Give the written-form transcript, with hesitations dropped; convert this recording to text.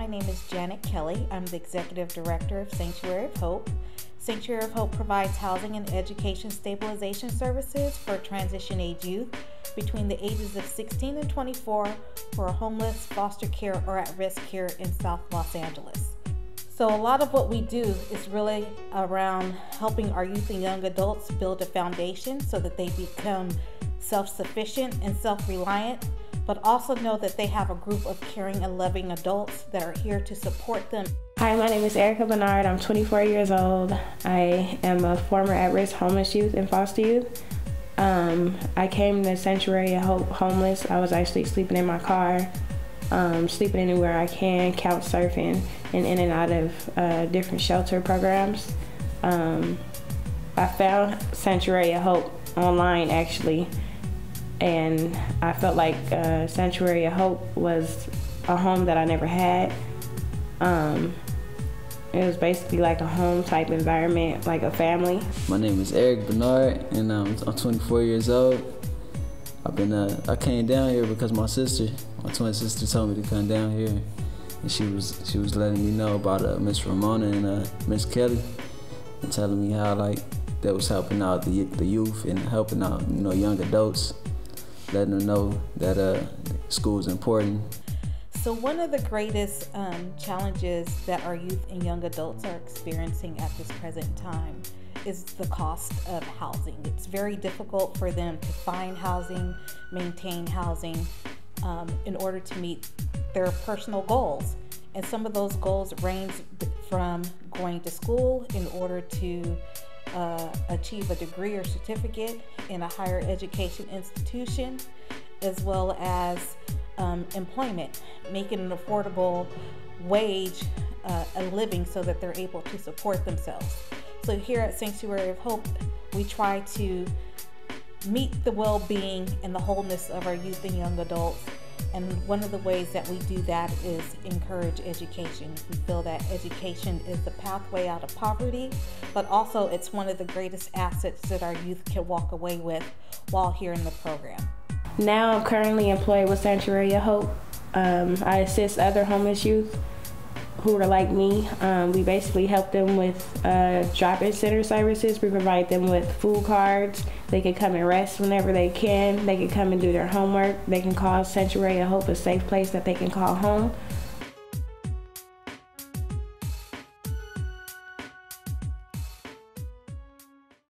My name is Janet Kelly. I'm the Executive Director of Sanctuary of Hope. Sanctuary of Hope provides housing and education stabilization services for transition age youth between the ages of 16 and 24 who are homeless, foster care, or at-risk here in South Los Angeles. So a lot of what we do is really around helping our youth and young adults build a foundation so that they become self-sufficient and self-reliant, but also know that they have a group of caring and loving adults that are here to support them. Hi, my name is Erica Bernard. I'm 24 years old. I am a former at-risk homeless youth and foster youth. I came to Sanctuary of Hope homeless. I was actually sleeping in my car, sleeping anywhere I can, couch surfing, and in and out of different shelter programs. I found Sanctuary of Hope online actually, and I felt like Sanctuary of Hope was a home that I never had. It was basically like a home type environment, like a family. My name is Eric Bernard, and I'm 24 years old. I came down here because my twin sister told me to come down here, and she was letting me know about Miss Ramona and Miss Kelly, and telling me how that was helping out the youth and helping out young adults, letting them know that school is important. So one of the greatest challenges that our youth and young adults are experiencing at this present time is the cost of housing. It's very difficult for them to find housing, maintain housing in order to meet their personal goals. And some of those goals range from going to school in order to achieve a degree or certificate in a higher education institution, as well as employment, making an affordable wage a living so that they're able to support themselves. So here at Sanctuary of Hope, we try to meet the well-being and the wholeness of our youth and young adults. And one of the ways that we do that is encourage education. We feel that education is the pathway out of poverty, but also it's one of the greatest assets that our youth can walk away with while here in the program. Now I'm currently employed with Sanctuary of Hope. I assist other homeless youth who are like me. We basically help them with drop-in center services. We provide them with food cards. They can come and rest whenever they can. They can come and do their homework. They can call Sanctuary of Hope a safe place that they can call home.